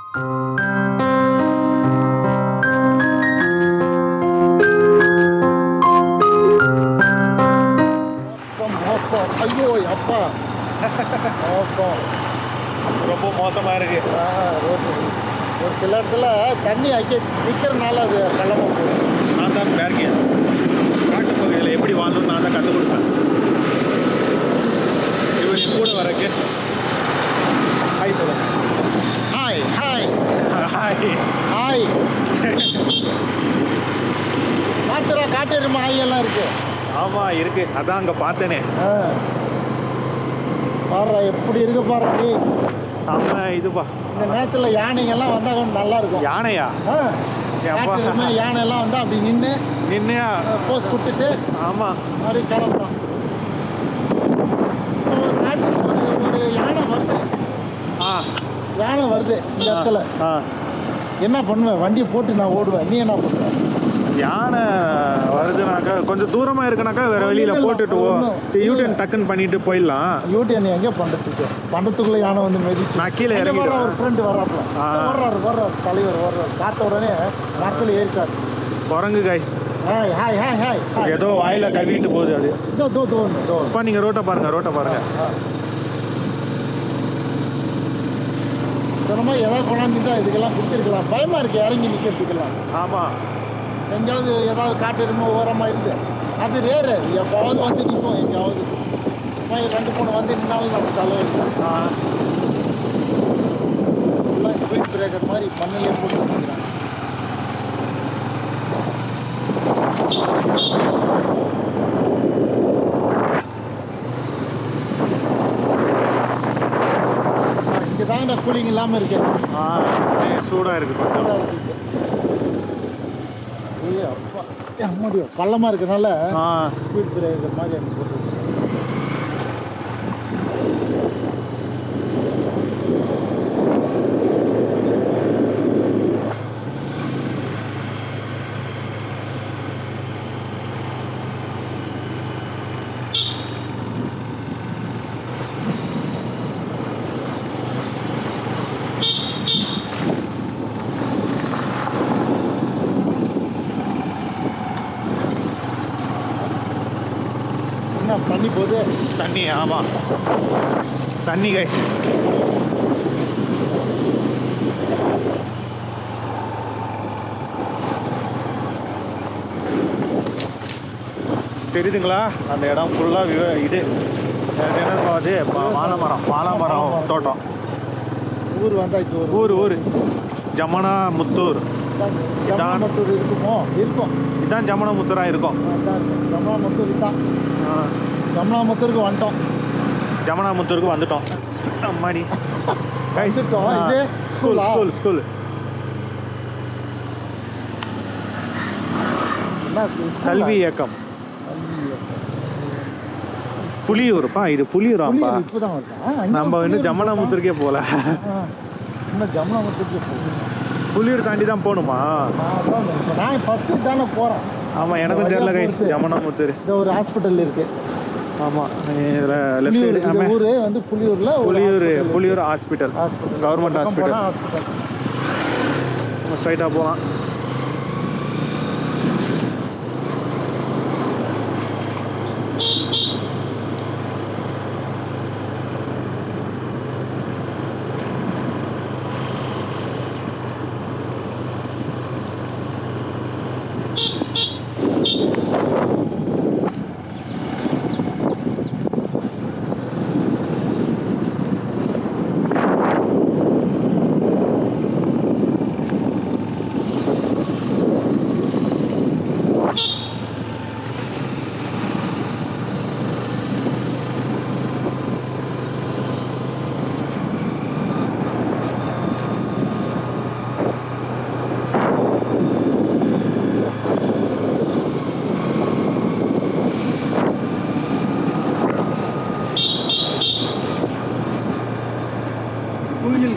மோசம். ஐயோ அப்பா, மோசம், ரொம்ப மோசமாக இருக்குது. ஒரு சில இடத்துல தண்ணி நிற்கிறனால அது கிளம்ப போகும். நான் தான் பேர்கேஸ் காட்டுப்பகுதியில் எப்படி வாழணும்னு நான் தான் கற்றுக் கொடுப்பேன். இவர் என் கூட வர கெஸ்ட். ஹாய் சொல்லுங்க. Hi hi hi hi. மாத்திரா காட்டெருமை ஹாய் எல்லாம் இருக்கு. ஆமாம் இருக்கு, அதான் அங்கே பார்த்தேனே. பாடுறா எப்படி இருக்கு பாடுறா நீ. செம்ம இதுப்பா. இந்த நேரத்தில் யானைங்கெல்லாம் வந்தால் கொஞ்சம் நல்லா இருக்கும். யானையா? காட்டெருமை யானை எல்லாம் வந்தால் அப்படி நின்னையா போஸ் கொடுத்துட்டு ஆமாம் அப்படி கிளம்பலாம். ஒரு நாட்டுக்கு ஒரு யானை வருது. யானை வருது இந்த இடத்துல. என்ன பண்ணுவேன்? வண்டியை போட்டு நான் ஓடுவேன். நீ என்ன பண்ணுவேன்? யானை வருதுனாக்கா கொஞ்சம் தூரமாக இருக்குனாக்கா வேறு வழியில் போட்டுட்டு யூடியூன் டக்குன்னு பண்ணிட்டு போயிடலாம். யூடியூன் எங்கே பண்ணுறதுக்குள்ளே யானை வந்து மெதிச்சு நான் கீழே இறங்கி ஒரு ஃப்ரெண்டு வர்றாப்புல. வர்றாரு தலைவர் வர்றாரு. பார்த்த உடனே மக்கள் ஏறிட்டார். குரங்கு guys. Hi hi hi hi. ஏதோ வாயில் கவிட்டு போகுது அது. இப்போ நீங்கள் ரோட்டை பாருங்கள். சொன்னமா ஏதாவது கொண்டாந்துட்டா இதுக்கெல்லாம் கொடுத்துருக்கலாம். பயமாக இருக்குது இறங்கி நிற்கிறதுக்கெல்லாம். ஆமாம், எங்கேயாவது ஏதாவது காட்டெருமை ஓரமாக இருக்குது. அது ரேரு, எப்போவாவது வந்து நிற்போம். எங்கேயாவது 2-3 வந்து நின்னாலும் நம்ம தலைவலிக்கலாம். ஃபுல்லாக ஸ்பீட் பிரேக்கர் மாதிரி மண்ணிலே போட்டு வச்சுக்கிறாங்க. இங்கே தாங்க கூலிங் இல்லாமல் இருக்கு. சூடாக இருக்குது. பள்ளமாக இருக்கனால ஸ்பீட் பிரேக்கர் மாதிரி எனக்கு போட்டு. தண்ணி போகுது. தண்ணி, ஆமாம் தண்ணி கைஸ். தெரியுதுங்களா? அந்த இடம் ஃபுல்லாக இது என்னது? அது மாலமரம் தோட்டம். ஊர் வந்தாச்சு. ஊர் ஜமனாமுத்தூர். ஜமனாமுத்தூர் இருக்குமோ? இருக்கும். இதுதான் ஜமனாமுத்தூராக இருக்கும். ஜமனாமுத்தூர் தான். ஜமனாமுத்தூருக்கு வந்துட்டோம். ஜமனாமுத்தூருக்கு வந்துட்டோம். அம்மாடி கைஸ். இது ஸ்கூல். கல்வி இயக்கம் புலியூர்ப்பா. இது புலியூராப்பா. நம்ம இன்னும் ஜமனாமுத்தூருக்கே போகல. இன்னும் ஜமனாமுத்தூருக்கே போகல. புலியூர் தாண்டி தான் போகணுமா? நான் ஃபஸ்ட்டு தானே போகிறேன். ஆமாம், எனக்கும் தெரியல கைஸ். ஜமனாமுத்தூர் இந்த ஒரு ஹாஸ்பிட்டல் இருக்கு. ஆமாம், இதில் லெஃப்ட் சைடு ஊர் வந்து புலியூர் ஹாஸ்பிட்டல். Government hospital. நம்ம ஸ்ட்ரைட்டாக போகலாம்.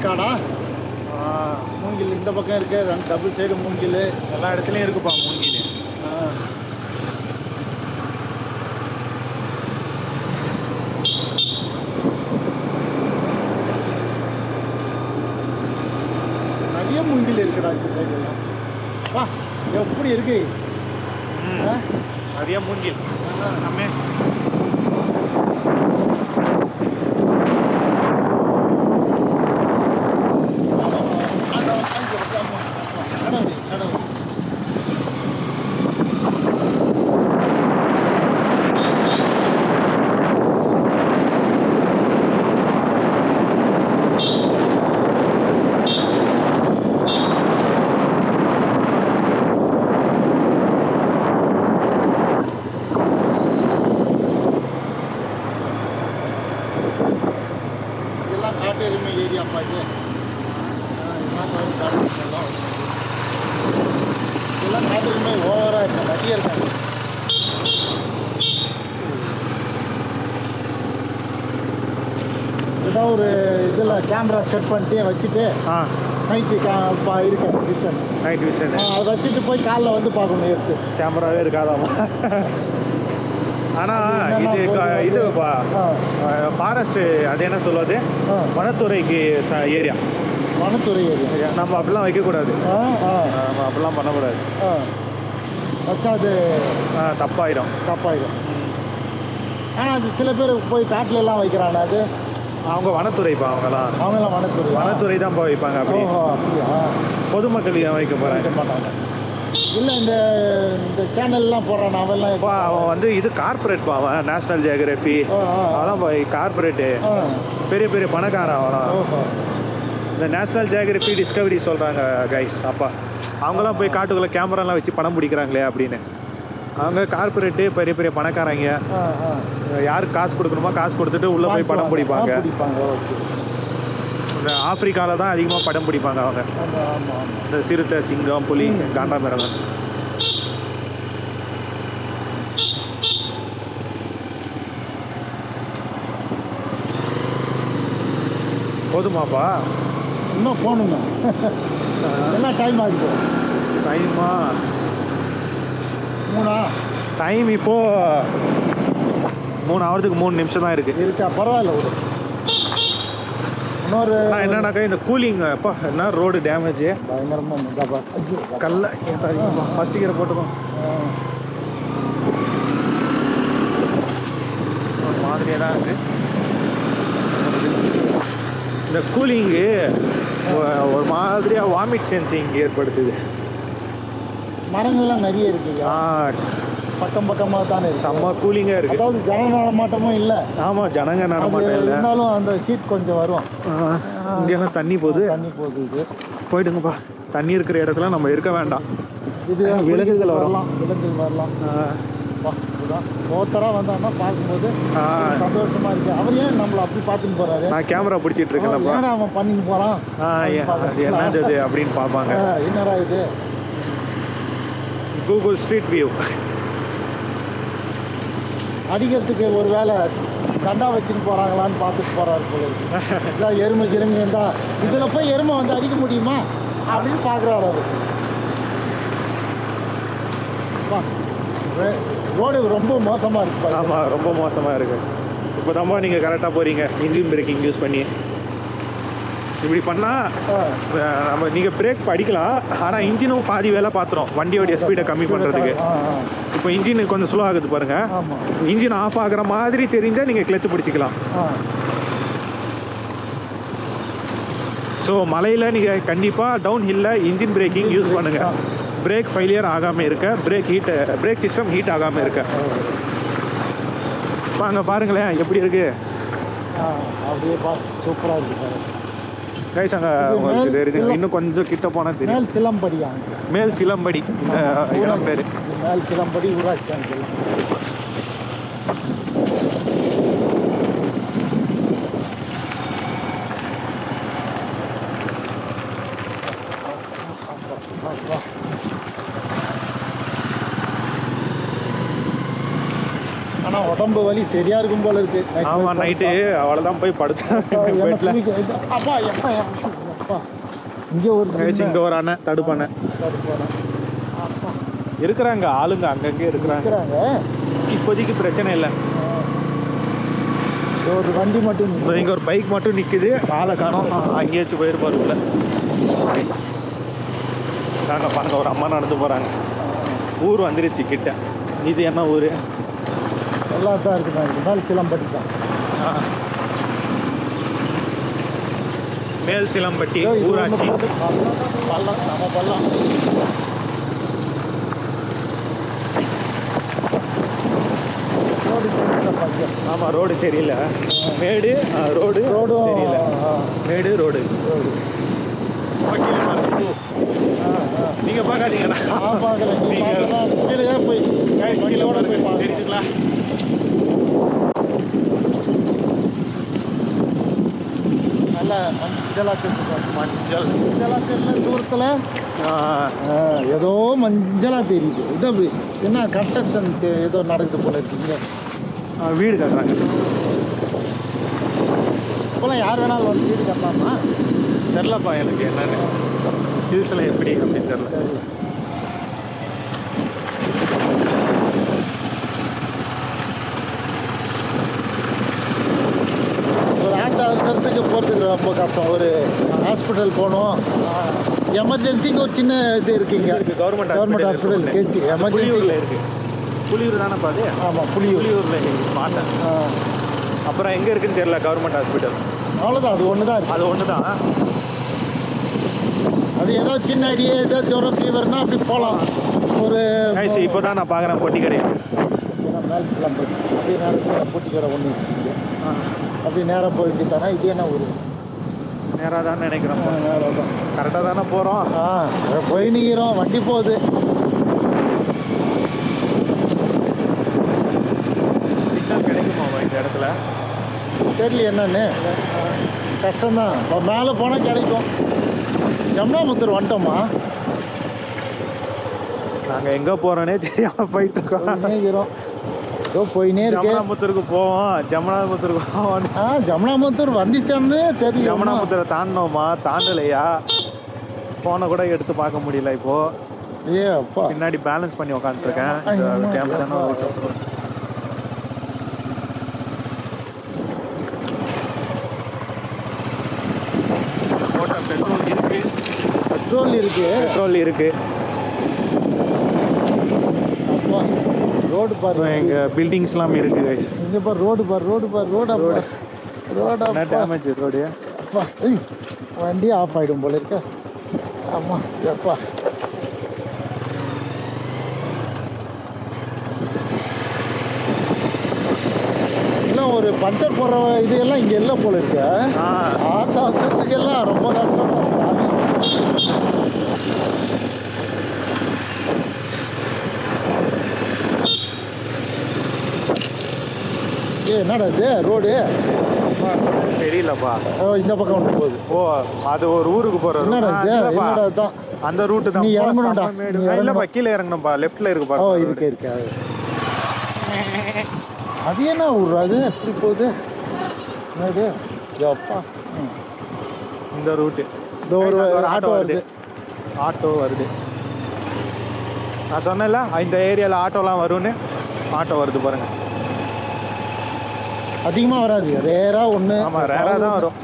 காடா? மூங்கில் இந்த பக்கம் இருக்கு. டபுள் சைடு மூங்கில் எல்லா இடத்துலையும் இருக்குப்பா மூங்கில். மூங்கில் இருக்குடா இந்த side எல்லாம். வா எப்படி இருக்கு ஆ? நிறைய மூங்கில் நம்ம இதெல்லாம் காட்டு எருமை ஏரியாப்பா இது இதெல்லாம் காட்டு எருமை ஓவராக இருக்கு நிறைய இருக்காங்க. ஏதோ ஒரு இதில் கேமரா செட் பண்ணிட்டு வச்சுட்டு நைட்டு இருக்கேன் விஷன் நைட் விஷன் அதை வச்சுட்டு போய் காலைல வந்து பார்க்கணும் எடுத்து. கேமராவே இருக்காதாமா. ஆனால் இது ஃபாரஸ்ட் அது என்ன சொல்லுவது வனத்துறைக்கு ஏரியா. வனத்துறை ஏரியா நம்ம அப்படிலாம் வைக்கக்கூடாது. நம்ம அப்படிலாம் பண்ணக்கூடாது. வச்சா அது தப்பாயிடும். ஆனால் அது சில பேர் போய் காட்டில எல்லாம் வைக்கிறாங்க. அது அவங்க வனத்துறைப்பா அவங்கெல்லாம் வனத்துறை தான் போய் வைப்பாங்க. அப்படி அப்படியா? பொதுமக்கள் வைக்க போகிறாங்க மாட்டாங்க. இல்லை இந்த சேனல்லாம் போடுறான் அவெல்லாம் இப்போ அவன் வந்து இது கார்பரேட் அவன் நேஷ்னல் ஜியோகிராஃபி அவெல்லாம் போய் கார்பரேட்டு பெரிய பெரிய பணக்காரன் அவெல்லாம். இந்த நேஷ்னல் ஜியோகிராஃபி டிஸ்கவரி சொல்கிறாங்க கைஸ். அப்பா அவங்களாம் போய் காட்டுக்குள்ளே கேமராலாம் வச்சு படம் பிடிக்கிறாங்களே அப்படின்னு. அவங்க கார்பரேட்டு பெரிய பெரிய பணக்காரங்க. யாருக்கு காசு கொடுக்கணுமோ காசு கொடுத்துட்டு உள்ளே போய் படம் பிடிப்பாங்க. இந்த ஆப்பிரிக்காவில் தான் அதிகமாக படம் பிடிப்பாங்க அவங்க. இந்த சிறுத்தை, சிங்கம், புலி, காண்டாமிருகம். போதுமாப்பா? இன்னும் போகணுங்க. என்ன டைம் ஆகுது? டைமா 3 டைம் இப்போது 3 ஆகிறதுக்கு 3 நிமிஷம் தான் இருக்குது. இருக்கா? பரவாயில்ல. ஒரு இன்னொரு என்னன்னாக்கா இந்த கூலிங் அப்பா என்ன ரோடு டேமேஜ் பயங்கரமாக கல்ல ஃபஸ்ட்டு கீரை போட்டுக்கோ. மாதிரியே தான் இருக்குது. இந்த கூலிங்கு ஒரு மாதிரியாக வாமிட் சென்சிங் ஏற்படுத்துது. மரங்கள்லாம் நிறைய இருக்குங்க. பக்கமாக தானே இருக்கு. செம்ம கூலிங்காக இருக்குது. அதாவது ஜன நடமாட்டமும் இல்லை. ஆமாம், ஜனங்க நடமாட்டம் இல்லை. இருந்தாலும் அந்த ஹீட் கொஞ்சம் வரும். இங்கெல்லாம் தண்ணி போகுது. இது போயிடுங்கப்பா. தண்ணி இருக்கிற இடத்துல நம்ம இருக்க வேண்டாம். இது விலங்குகள் வரலாம். ஒருத்தராக வந்தாங்கன்னா பார்க்கும்போது சந்தோஷமா இருக்கு. அவர் ஏன் நம்மளை அப்படி பார்த்துன்னு போறாரு? நான் கேமரா பிடிச்சிட்டு இருக்கேன். ஏன்னா அவன் பண்ணின்னு போறான் என்னது அப்படின்னு பார்ப்பாங்க. என்னடா இது? கூகுள் ஸ்ட்ரீட் வியூ அடிக்கிறதுக்கு ஒரு வேலை தண்டா வச்சுன்னு போகிறாங்களான்னு பார்த்துட்டு போகிறாரு போல இருக்கு. இதான் எருமை கிருமி இருந்தால் இதில் போய் எருமை வந்து அடிக்க முடியுமா அப்படின்னு பார்க்குறாரு அவர். ரோடு ரொம்ப மோசமாக இருக்குது. ஆமாம், ரொம்ப மோசமாக இருக்குது. இப்போ தான்ப்பா நீங்கள் கரெக்டாக போகிறீங்க இன்ஜின் பிரேக்கிங் யூஸ் பண்ணி. இப்படி பண்ணால் நம்ம நீங்கள் பிரேக் படிக்கலாம். ஆனால் இன்ஜினும் பாதி வேலை பார்த்துரும் வண்டியோடைய ஸ்பீடை கம்மி பண்ணுறதுக்கு. இப்போ இன்ஜின் கொஞ்சம் ஸ்லோ ஆகுது பாருங்கள். இன்ஜின் ஆஃப் ஆகிற மாதிரி தெரிஞ்சால் நீங்கள் கிளச்சு பிடிச்சிக்கலாம். ஸோ மலையில் நீங்கள் கண்டிப்பாக டவுன் ஹில்லில் இன்ஜின் பிரேக்கிங் யூஸ் பண்ணுங்கள். பிரேக் ஃபெயிலியர் ஆகாமல் இருக்க, பிரேக் சிஸ்டம் ஹீட் ஆகாமல் இருக்க. வாங்க பாருங்களேன் எப்படி இருக்குது. அப்படியே சூப்பராக இருக்குது கைஸ். அங்கே உங்களுக்கு தெரியுது, இன்னும் கொஞ்சம் கிட்ட போனால் தெரியும். மேல் சிலம்படியா? மேல் சிலம்படி இந்த இடம் பேர். மேல் சிலம்படி ஊராட்சி. ஆனால் உடம்பு வலி சரியா இருக்கும் போல இருக்கு. ஆமாம், நைட்டு அவ்வளோதான் போய் படுத்தேன் பெட்டில். அப்பா எப்பா அப்பா இங்கே ஒரு அண்ணன் தடுப்பானே இருக்கிறாங்க. ஆளுங்க அங்கங்கே இருக்கிறாங்க. இப்போதைக்கு பிரச்சனை இல்லை. ஒரு வண்டி மட்டும் இங்கே ஒரு பைக் மட்டும் நிற்குது. ஆளை காணோம். அங்கேயாச்சும் போயிருப்பாரு உள்ள. நாங்கள் பாருங்க ஒரு அம்மா நடந்து போகிறாங்க. ஊர் வந்துருச்சு கிட்ட. இது என்ன ஊர்? எல்லாம் தான் இருக்குது. மேல் சிலம்பட்டி தான். மேல் சிலம்பட்டி ஊராட்சி. பள்ளம் நம்ம பள்ளம். ரோடு சரியில்லை. ஆமாம், ரோடு சரியில்லை. மேடு ரோடு சரியில்லை. மேடு ரோடு. நீங்கள் பார்க்காதீங்கண்ணா. நான் பார்க்கல. நீங்கள் கீழே போய் கீழோட போய் தெரிஞ்சுக்கலாம். நல்ல மஞ்சளாக தெரிஞ்சுக்கலாம். மஞ்சளாக தெரியல தூரத்தில். ஏதோ மஞ்சளாக தெரியுது. இது என்ன கன்ஸ்ட்ரக்ஷன் ஏதோ நடக்குது போல இருக்கீங்க. வீடு கட்டுறாங்க. இப்போலாம் யார் வேணாலும் வந்து வீடு கட்டலாமா? தெரிலப்பா எனக்கு என்னன்னு. ஹில்ஸில் எப்படி அப்படின்னு தெரில. ஒரு அவசரத்துக்கு போகிறதுக்கு ரொம்ப கஷ்டம். ஒரு ஹாஸ்பிட்டல் போகணும். எமர்ஜென்சிக்கு ஒரு சின்ன இது இருக்குங்க. கவர்மெண்ட் ஹாஸ்பிட்டல் கேச்சு எமர்ஜென்சியில் இருக்குது. புலியூர் தானேப்பா அது? ஆமாம், புலியூரில் பார்த்தேன். அப்புறம் எங்கே இருக்குன்னு தெரியல கவர்மெண்ட் ஹாஸ்பிட்டல். அவ்வளோதான். அது ஒன்று தான் இருக்குது. அது ஒன்று தான். அது ஏதோ சின்ன அடியே ஏதோ ஜுரம் ஃபீவர்னா அப்படி போகலாம். ஒரு இப்போ தான் நான் பார்க்குறேன் பொட்டி கடை. மேல் சிலம்பட்டி அப்படியே நேரத்தில் பொட்டி கடை ஒன்று இருக்குது. அப்படி நேராக போயிட்டு தானே. இது என்ன ஊர்? நேராக தான் நினைக்கிறோம். நேராக தான். கரெக்டாக தானே போகிறோம். போய் நிற்கிறோம். வண்டி போகுது. சிக்னல் கிடைக்குமா இந்த இடத்துல? தெரியல என்னன்னு. கஷ்டம்தான். மேலே போனால் கிடைக்கும். ஜம்னாமுத்தூர் வந்துட்டோமா? நாங்கள் எங்கே போகிறோன்னே தெரியாமல் போயிட்டுருக்கோம். ஏதோ போயினே இருக்கு. ஜமுனாமுத்தூருக்கு போவோம். ஜமுனாமுத்தூருக்கு போவோம். ஜமுனாமுத்தூர் வந்துச்சான்னு தெரியல. ஜமுனாமுத்தூரை தாண்டினோமா தாண்டலையா? ஃபோனை கூட எடுத்து பார்க்க முடியல. இப்போது ஏ அப்பா பின்னாடி பேலன்ஸ் பண்ணி உக்காந்துருக்கேன். பெட்ரோல் இருக்கு. பெட்ரோல் இருக்கு. அப்பா ரோடு பாரு. எங்க பில்டிங்ஸ்லாம் இருக்கு கைஸ். இங்க பாரு ரோடு பாரு. ரோடு என்ன டேமேஜ் ரோடு. அப்பா வண்டி ஆஃப் ஆயிடும் போல இருக்க. ஆமா எப்பா எல்லாம் ஒரு பஞ்சர் போடுற இது எல்லாம் இங்க எல்லாம் போல இருக்க. ஆத்த அவசரத்துக்கு எல்லாம் ரொம்ப கஷ்டம். என்னடா இது ரோடு சரியில்லப்பா. இந்த பக்கம் ஒன்று போகுது. ஓ அது ஒரு ஊருக்கு போற. என்னடா தான் அந்த ரூட்டு தான். நீ இறங்கணும்டா. இல்லப்பா கீழே இறங்கணும்பா. லெஃப்ட்ல இருக்கு பாரு. ஓ இருக்கு. அது என்ன ஊர்? அது எப்படி போகுது? என்னது அப்பா? இந்த ரூட்டு. இந்த ஒரு ஆட்டோ வருது. ஆட்டோ வருது. நான் சொன்னேன்ல இந்த ஏரியாவில் ஆட்டோலாம் வரும்னு. ஆட்டோ வருது பாருங்க. அதிகமாக வராது. ரேராக ஒன்று. ஆமாம் ரேராக தான் வரும்.